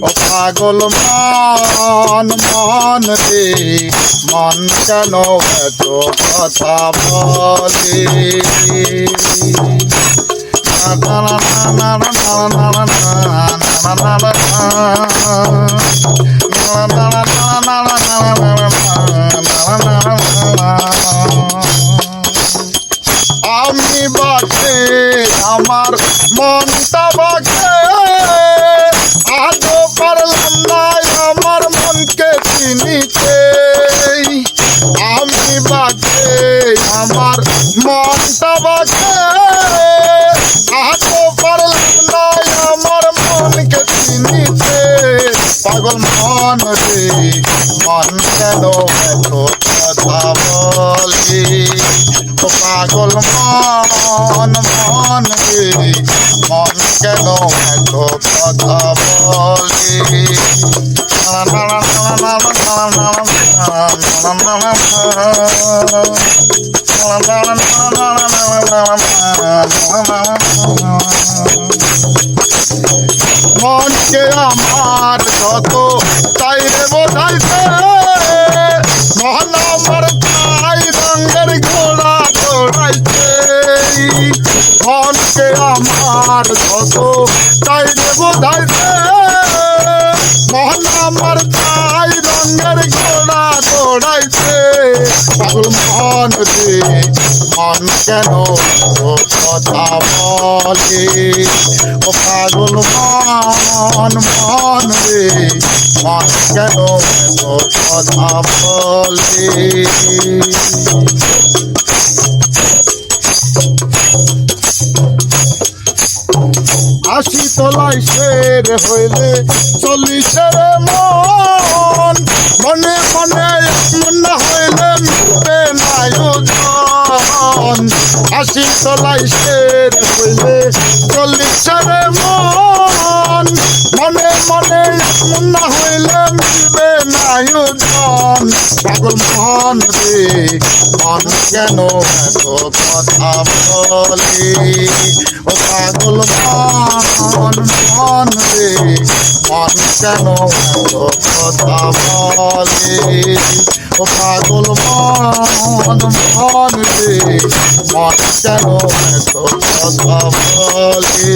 ও পাগল মন মন রে মন কেন এত কথা বলে আমি বাকে আমার মনটা বাকে আজও পারলাম না আমার মনকে চিনিতে আমি বাকে আমার মনটা বাকে আজও পারলাম না আমার মনকে চিনিতে পাগল মন রে মন কেন এত কথা বলে ও পাগল মন মন রে মন কেন এত কথা বলে মনকে আমার যত তাই রে বোঝাইছে মন আমার তাই রঙের ঘোড়া দৌড়াইছে মনকে আমার যত তাই রে বোঝাইছে মন আমার তাই রঙের ঘোড়া দৌড়াইছে পাগল মন রে মন কেন কথা বলে ও পাগল মন মন রে মন কেন কথা বলে আশি তলায় শের হইলে 40 মন মনে মনে মন না হইলে মিলবে না ওজন আশি তলায় শের হইলে 40 মন মনে মনে মন না হইলে মিলবে না ওজন পাগল মন রে মন কেন এত কথা বলে ও পাগল মন মন রে মন কেন এত কথা বলে ও পাগল মন মন রে মন কেন এত কথা বলে